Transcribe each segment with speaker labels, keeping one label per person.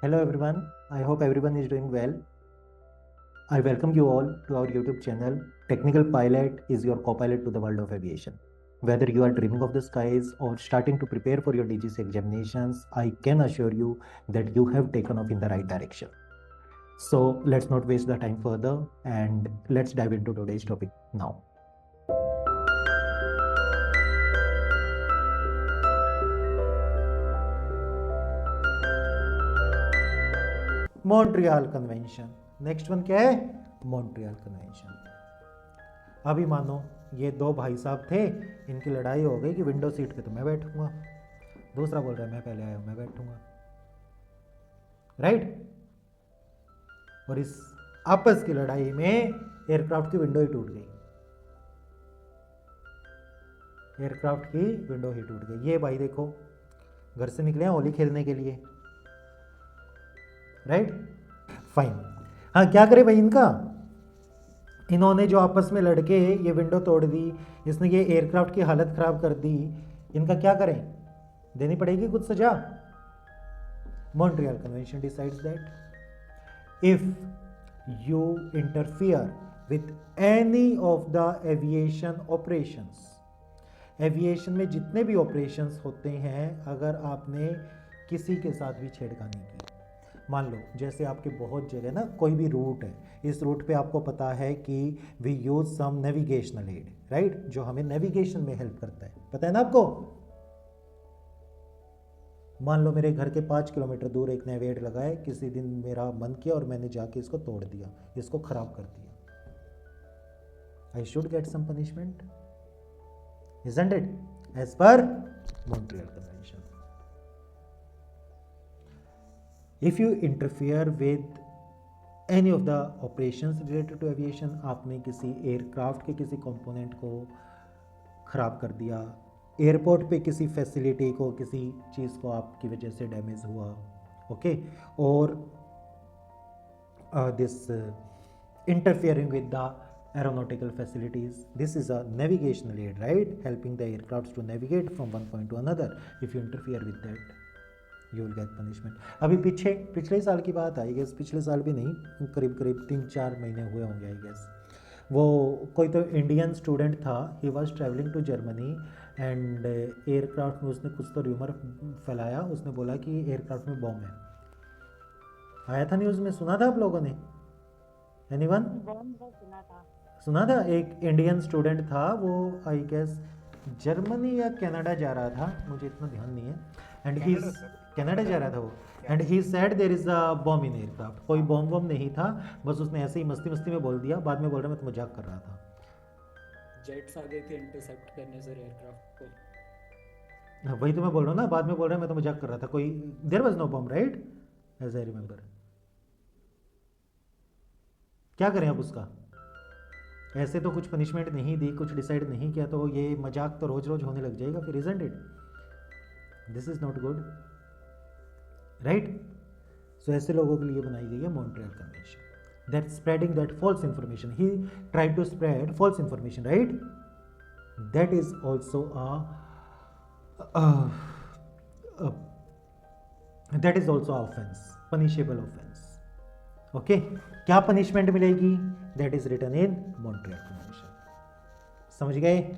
Speaker 1: Hello everyone, I hope everyone is doing well. I welcome you all to our YouTube channel. Technical Pilot is your co-pilot to the world of aviation. Whether you are dreaming of the skies or starting to prepare for your DGC examinations, I can assure you that you have taken off in the right direction. So let's not waste the time further and let's dive into today's topic now. Montreal convention, next one क्या है? Montreal convention. अभी मानो ये दो भाई साहब थे, इनकी लड़ाई हो गई कि विंडो सीट पे तो मैं बैठूंगा, दूसरा बोल रहा है मैं पहले आया हूं, मैं बैठूंगा, राइट। और इस आपस की लड़ाई में एयरक्राफ्ट की विंडो ही टूट गई, एयरक्राफ्ट की विंडो ही टूट गई। ये भाई देखो घर से निकले हैं होली खेलने के लिए, राइट, फाइन। हाँ, क्या करे भाई इनका, इन्होंने जो आपस में लड़के ये विंडो तोड़ दी, इसने ये एयरक्राफ्ट की हालत ख़राब कर दी, इनका क्या करें? देनी पड़ेगी कुछ सजा। Montreal convention decides that if you interfere with any of the aviation operations, aviation में जितने भी ऑपरेशंस होते हैं, अगर आपने किसी के साथ भी छेड़खानी की, मान लो जैसे आपके बहुत जगह ना कोई भी रूट है, इस रूट पे आपको पता है कि we use some navigational aid, right, जो हमें नेविगेशन में हेल्प करता है, पता है ना आपको। मान लो मेरे घर के 5 किलोमीटर दूर एक नेविगेट लगा है, किसी दिन मेरा मन किया और मैंने जाके इसको तोड़ दिया, इसको खराब कर दिया, I should get some punishment, isn't it, as per Montreal Convention. If you interfere with any of the operations related to aviation, आपने किसी एयरक्राफ्ट के किसी कंपोनेंट को ख़राब कर दिया, एयरपोर्ट पे किसी फैसिलिटी को, किसी चीज़ को आपकी वजह से डैमेज हुआ, ओके, और this interfering with the aeronautical facilities, this is a navigational aid, right, helping the aircrafts to navigate from one point to another. If you interfere with that, you will get punishment. अभी पिछले साल की बात I guess, पिछले साल भी नहीं, करीब 3-4 महीने हुए होंगे आई गेस, वो कोई तो इंडियन स्टूडेंट था, he was travelling to Germany and aircraft में उसने कुछ तो र्यूमर फैलाया, उसने बोला कि एयरक्राफ्ट में बॉम्ब है, आया था न्यूज़ में, सुना था आप लोगों ने? एनीवन सुना था? एक इंडियन स्टूडेंट था, वो आई गेस जर्मनी या कनाडा जा रहा था, मुझे इतना ध्यान नहीं है, एंड ही कनाडा जा रहा था वो, and he said there is a bomb in aircraft. कोई बॉम्ब नहीं था, बस उसने ऐसे ही मस्ती मस्ती में बोल दिया, बाद में बोल रहा मैं तो मजाक कर रहा था।
Speaker 2: जेट्स आ गए थे इंटरसेप्ट करने से एयरक्राफ्ट को।
Speaker 1: वही तो मैं बोल रहा हूँ ना, बाद में बोल रहा मैं तो मजाक कर रहा था, कोई there was no bomb, right, as I remember. क्या करें अब उसका? ऐसे तो कुछ पनिशमेंट नहीं दी, कुछ डिसाइड नहीं किया, तो ये मजाक तो रोज रोज होने लग जाएगा फिर, isn't it? This is not good, right. So ऐसे लोगों के लिए बनाई गई है Montreal convention, that spreading that false information, he tried to spread false information, right, that is also that is also offence, punishable offence, okay. क्या punishment मिलेगी? That is written in Montreal convention, समझ गए?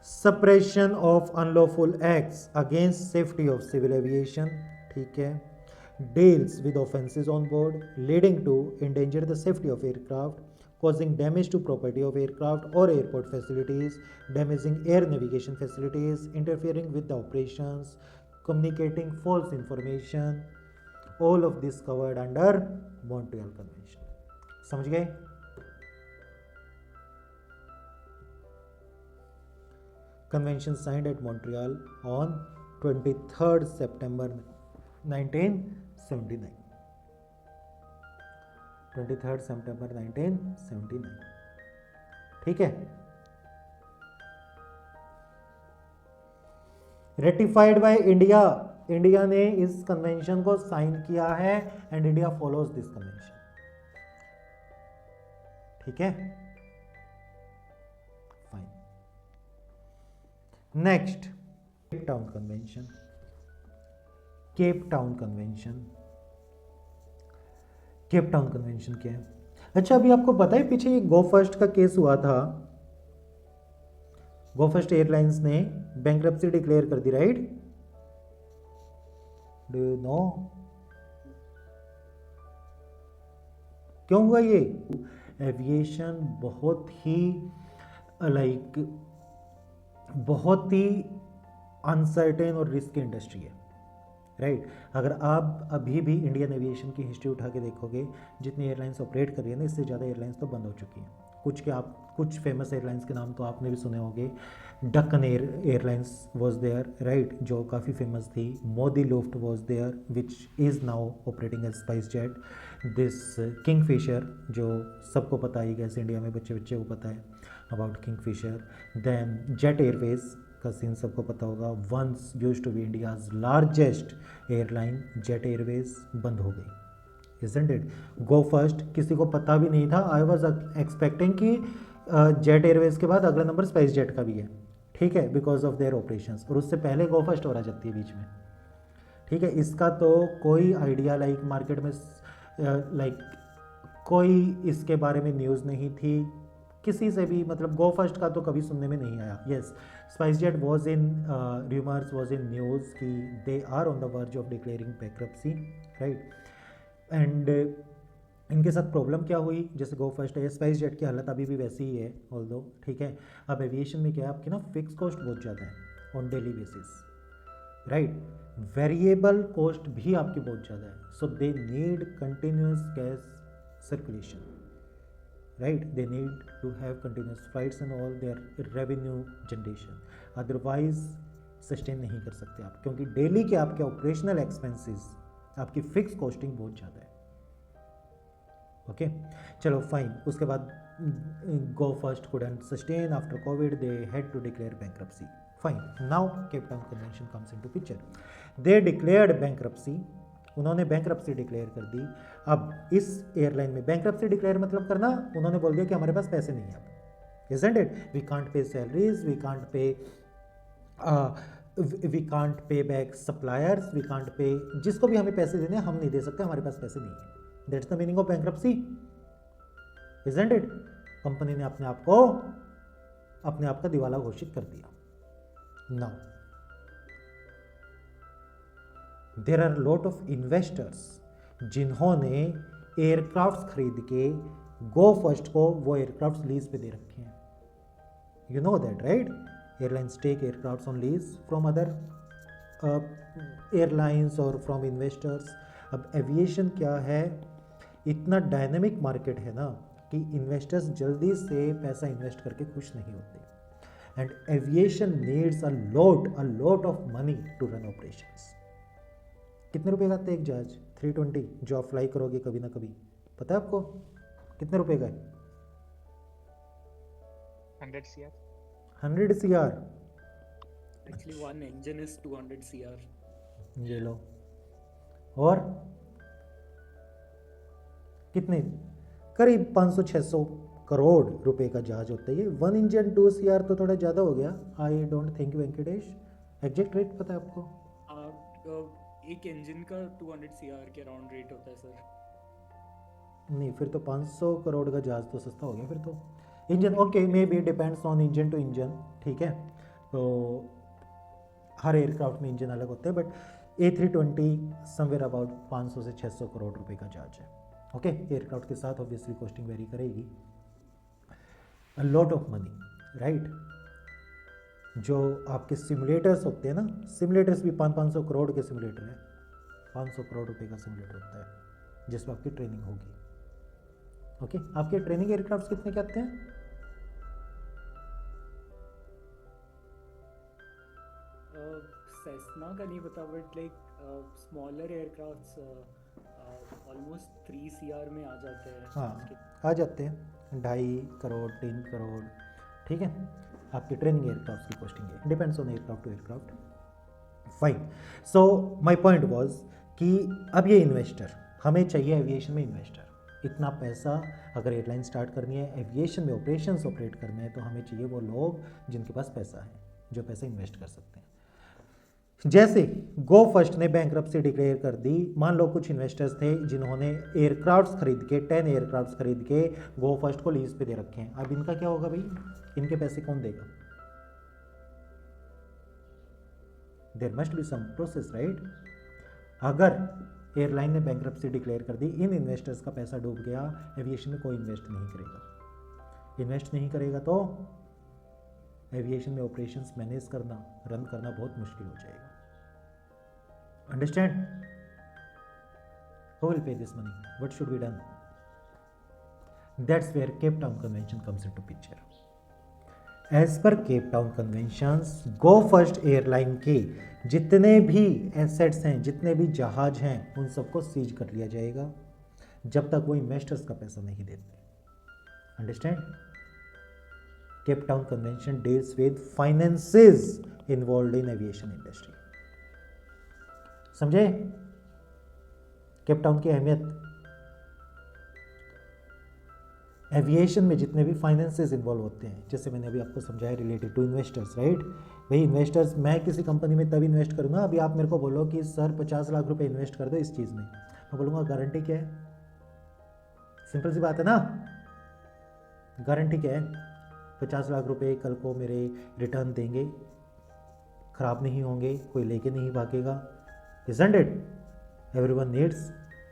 Speaker 1: Suppression of unlawful acts against safety of civil aviation, ठीक है, deals with offences on board leading to endanger the safety of aircraft, causing damage to property of aircraft or airport facilities, damaging air navigation facilities, interfering with the operations, communicating false information, all of this covered under Montreal Convention, समझ गए? Convention signed at Montreal on 23rd September 1979, 23rd September 1979, ठीक है। Ratified by India, India ने इस convention को sign किया है and India follows this convention, ठीक है, fine. Next, cap Town convention, cap Town convention. Cap Town convention क्या है? अच्छा, अभी आपको पता है पीछे गो फर्स्ट का केस हुआ था, गो फर्स्ट एयरलाइंस ने बैंक्रप्सी डिक्लेयर कर दी, राइट? डू यू नो क्यों हुआ ये? एविएशन बहुत ही लाइक बहुत ही अनसर्टेन और रिस्क इंडस्ट्री है, राइट? अगर आप अभी भी इंडियन एविएशन की हिस्ट्री उठा के देखोगे, जितनी एयरलाइंस ऑपरेट कर रही है ना, इससे ज़्यादा एयरलाइंस तो बंद हो चुकी हैं। कुछ फेमस एयरलाइंस के नाम तो आपने भी सुने होंगे। Deccan airlines was there, right, जो काफ़ी फेमस थी। Modiluft was there which is now operating as SpiceJet. This Kingfisher, जो सबको पता ही, गैस इंडिया में बच्चे बच्चे को पता है about Kingfisher. Then Jet Airways का सीन सबको पता होगा। Once used to be India's largest airline, Jet Airways बंद हो गई, isn't it? गो फर्स्ट किसी को पता भी नहीं था। आई वॉज एक्सपेक्टिंग कि जेट एयरवेज के बाद अगला नंबर स्पाइस जेट का भी है, ठीक है, बिकॉज ऑफ देयर ऑपरेशंस, और उससे पहले गो फर्स्ट और आ जाती है बीच में, ठीक है। इसका तो कोई आइडिया लाइक मार्केट में लाइक कोई इसके बारे में न्यूज़ नहीं थी किसी से भी, मतलब गो फर्स्ट का तो कभी सुनने में नहीं आया। Yes, SpiceJet was in rumours, was in news कि they are on the verge of declaring bankruptcy, right? And इनके साथ प्रॉब्लम क्या हुई, जैसे गो फर्स्ट है, स्पाइस जेट की हालत अभी भी वैसी ही है ऑल्दो, ठीक है। अब एविएशन में क्या है, आपकी ना फिक्स कॉस्ट बहुत ज़्यादा है on daily basis, right? Variable cost भी आपकी बहुत ज़्यादा है, so they need continuous gas circulation, right? They need to have continuous flights and all their revenue generation, otherwise sustain नहीं कर सकते आप, क्योंकि डेली के आपके ऑपरेशनल एक्सपेंसेस, आपकी फिक्स कॉस्टिंग बहुत ज़्यादा है। ओके, चलो फाइन। उसके बाद Go First couldn't sustain after COVID, they had to declare bankruptcy. Fine. Now Cape Town Convention comes into picture. They declared bankruptcy. उन्होंने बैंक्रप्सी डिक्लेयर कर दी। अब इस एयरलाइन में बैंक्रप्सी डिक्लेयर मतलब करना, उन्होंने बोल दिया कि हमारे पास पैसे नहीं है अब, isn't it? We can't pay salaries, we can't pay back suppliers, we can't pay, जिसको भी हमें पैसे देने हम नहीं दे सकते, हमारे पास पैसे नहीं है। That's the meaning of bankruptcy, isn't it? Company ने अपने आप का दिवाला घोषित कर दिया। Now there are lot of investors जिन्होंने एयरक्राफ्ट्स खरीद के गो फर्स्ट को वो एयरक्राफ्ट्स लीज पे दे रखे हैं। You know that, right? Airlines take aircrafts on lease from other airlines और फ्रॉम इन्वेस्टर्स। अब एविएशन क्या है, इतना डायनेमिक मार्केट है ना कि इन्वेस्टर्स जल्दी से पैसा इन्वेस्ट करके खुश नहीं होते, and aviation needs a lot of money to run operations. कितने रुपए का आता है एक जहाज 320 जो आप फ्लाई करोगे कभी ना कभी, पता है आपको कितने रुपए का है?
Speaker 3: 100 CR.
Speaker 1: 100 CR।
Speaker 2: Actually, one engine is 200 CR.
Speaker 1: ये लो, और कितने, करीब 500-600 करोड़ रुपए का जहाज होता है ये। 1 इंजन 2 CR तो थोड़ा ज़्यादा हो गया। I don't think Venkatesh exact rate पता है आपको?
Speaker 2: एक इंजन का 200 CR के अराउंड रेट होता है सर।
Speaker 1: नहीं, फिर तो 500 करोड़ का जहाज तो सस्ता हो गया फिर तो। Engine okay, maybe depends on engine to engine, ठीक है, तो हर एयरक्राफ्ट में इंजन अलग होते हैं, बट A320 समवेयर अबाउट 500 से 600 करोड़ रुपए का जहाज है। ओके, एयरक्राफ्ट के साथ ऑब्वियसली कॉस्टिंग वेरी करेगी। अ लॉट ऑफ मनी, राइट? जो आपके सिमुलेटर्स होते हैं ना, सिमुलेटर्स भी 500 करोड़ के सिमुलेटर हैं, 500 करोड़ रुपए का सिमुलेटर होता है जिसमें आपकी ट्रेनिंग होगी। ओके, आपके ट्रेनिंग एयरक्राफ्ट कितने के आते हैं?
Speaker 2: सेस्ना का नहीं पता, but like smaller aircrafts almost 3 CR में आ जाते हैं।
Speaker 1: हाँ, आ जाते हैं 2.5 करोड़ 3 करोड़, ठीक है। आपकी ट्रेनिंग एयरक्राफ्ट की कॉस्टिंग है, depends on aircraft to aircraft. Fine, so my point was कि अब ये इन्वेस्टर, हमें चाहिए एविएशन में इन्वेस्टर। इतना पैसा अगर एयरलाइन स्टार्ट करनी है, एविएशन में ऑपरेशंस ऑपरेट करने हैं, तो हमें चाहिए वो लोग जिनके पास पैसा है, जो पैसा इन्वेस्ट कर सकते हैं। जैसे गो फर्स्ट ने बैंकरप्सी डिक्लेयर कर दी, मान लो कुछ इन्वेस्टर्स थे जिन्होंने एयरक्राफ्ट्स खरीद के 10 एयरक्राफ्ट्स खरीद के गो फर्स्ट को लीज पे दे रखे हैं। अब इनका क्या होगा भाई, इनके पैसे कौन देगा? There must be some process, right? अगर एयरलाइन ने बैंकरप्सी डिक्लेयर कर दी, इन इन्वेस्टर्स का पैसा डूब गया, एविएशन में कोई इन्वेस्ट नहीं करेगा। इन्वेस्ट नहीं करेगा तो एविएशन में ऑपरेशंस मैनेज करना, रन करना बहुत मुश्किल हो जाएगा। Understand? Who will pay this money? What should be done? That's where Cape Town convention comes into picture. As per Cape Town conventions, Go First airline के जितने भी एसेट्स हैं, जितने भी जहाज हैं, उन सबको सीज कर लिया जाएगा जब तक वो इन्वेस्टर्स का पैसा नहीं देते। Understand? Cap Town convention deals with finances involved in aviation industry. समझे केप टाउन की अहमियत? एविएशन में जितने भी फाइनेंसेस इन्वॉल्व होते हैं, जैसे मैंने अभी आपको समझाया रिलेटेड टू इन्वेस्टर्स, राइट? भाई इन्वेस्टर्स, मैं किसी कंपनी में तब इन्वेस्ट करूंगा, अभी आप मेरे को बोलो कि सर 50 लाख रुपए इन्वेस्ट कर दो इस चीज़ में, मैं बोलूँगा गारंटी क्या है? सिंपल सी बात है ना, गारंटी क्या है? 50 लाख रुपए कल को मेरे रिटर्न देंगे, खराब नहीं होंगे, कोई लेके नहीं भागेगा। Isn't it? Everyone needs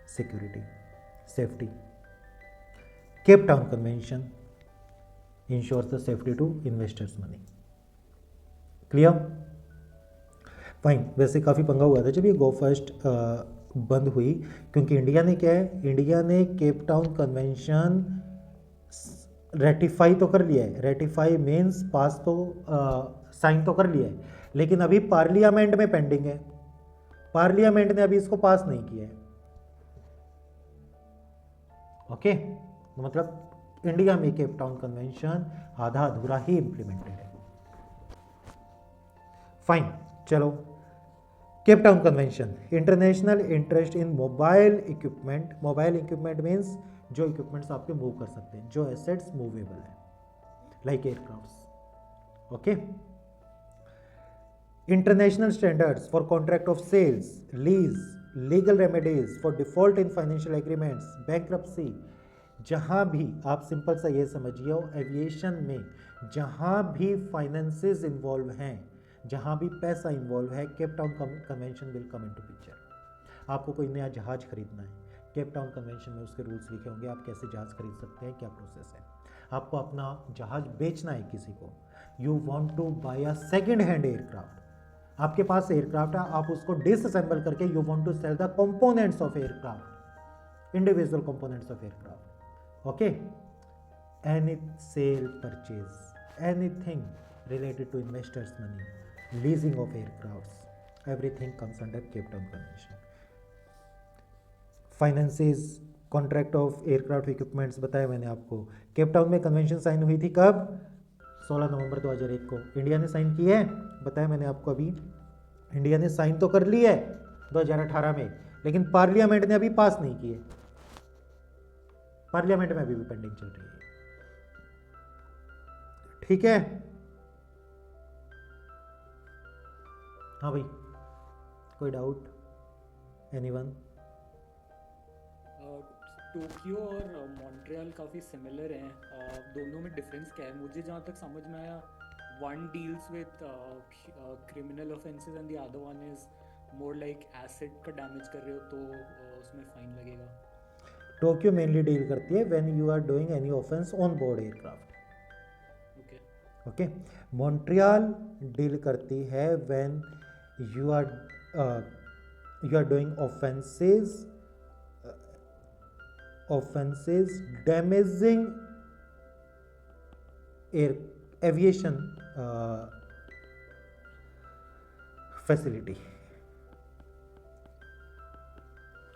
Speaker 1: security, safety. Cape Town Convention ensures the safety to investors' money. Clear? Fine. वैसे काफ़ी पंगा हुआ था जब ये गो फर्स्ट बंद हुई, क्योंकि इंडिया ने क्या है, इंडिया ने केप टाउन कन्वेंशन रेटिफाई तो कर लिया है। रेटिफाई मीन्स पास तो साइन तो कर लिया है, लेकिन अभी पार्लियामेंट में पेंडिंग है। पार्लियामेंट ने अभी इसको पास नहीं किया है। ओके, मतलब इंडिया में केप टाउन कन्वेंशन आधा अधूरा ही इंप्लीमेंटेड है। फाइन, चलो। Cape Town convention, international interest in mobile equipment. Mobile equipment means जो इक्विपमेंट्स आपके मूव कर सकते हैं, जो एसेट्स मूवेबल है, like aircrafts. Okay, international standards for contract of sales, lease, legal remedies for default in financial agreements, bankruptcy. जहां भी आप सिंपल सा ये समझिए, एविएशन में जहां भी फाइनेंसेस इन्वॉल्व हैं, जहां भी पैसा इन्वॉल्व है, cap Town convention will come into picture. आपको कोई नया जहाज खरीदना है, केप टाउन कन्वेंशन में उसके रूल्स लिखे होंगे, आप कैसे जहाज खरीद सकते हैं, क्या प्रोसेस है। आपको अपना जहाज बेचना है किसी को, you want to buy a second hand aircraft, आपके पास एयरक्राफ्ट है, आप उसको डिसअसेंबल करके you want to sell the components of aircraft, individual components of aircraft. Okay, any sale, purchase, anything related to investors money, leasing of aircrafts, everything comes under Cape Town Convention. Finances, contract of aircraft equipments बताया मैंने आपको। Cape Town में convention sign हुई थी कब? 16 नवंबर 2001 को। India ने sign की है, बताया मैंने आपको अभी। इंडिया ने साइन तो कर ली है 2018 में, लेकिन पार्लियामेंट ने अभी पास नहीं की है। पार्लियामेंट में अभी भी पेंडिंग चल रही है। ठीक है, हाँ भाई, कोई डाउट? एनीवन?
Speaker 2: टोक्यो और मॉन्ट्रियल काफ़ी सिमिलर हैं, दोनों में डिफरेंस क्या है? मुझे जहाँ तक समझ में आया, one deals with criminal offences and the other one is more like asset का डैमेज कर रहे हो तो उसमें फाइन लगेगा।
Speaker 1: टोक्यो मेनली डील करती है when you are doing any offence on board aircraft. Okay, Montreal deal करती है when you are doing offenses damaging aviation facility,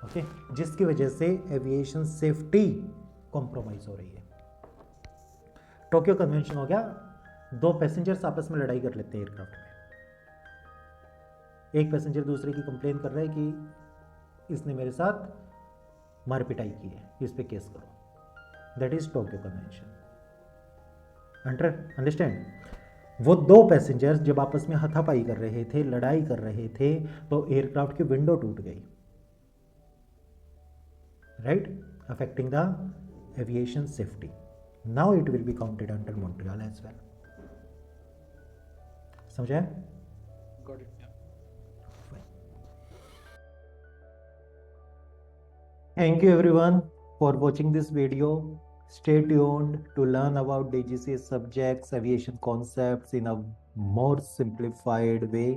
Speaker 1: okay, जिसकी वजह से एविएशन सेफ्टी कॉम्प्रोमाइज हो रही है। टोक्यो कन्वेंशन हो गया, दो पैसेंजर्स आपस में लड़ाई कर लेते हैं एयरक्राफ्ट में, एक पैसेंजर दूसरे की कंप्लेन कर रहा है कि इसने मेरे साथ मार पिटाई की है, इस पे केस करो। That is Tokyo convention. Understand? वो दो पैसेंजर्स जब आपस में हाथापाई कर रहे थे, लड़ाई कर रहे थे, तो एयरक्राफ्ट की विंडो टूट गई, right, affecting the aviation safety. Now it will be counted under Montreal as well. समझा?
Speaker 2: Got it. Yeah.
Speaker 1: Thank you everyone for watching this video. Stay tuned to learn about DGCA subjects, aviation concepts in a more simplified way.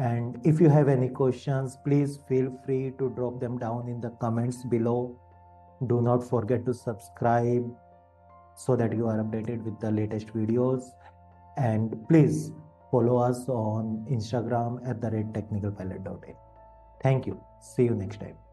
Speaker 1: And if you have any questions, please feel free to drop them down in the comments below. Do not forget to subscribe so that you are updated with the latest videos. And please follow us on Instagram @technicalpilot.in. Thank you. See you next time.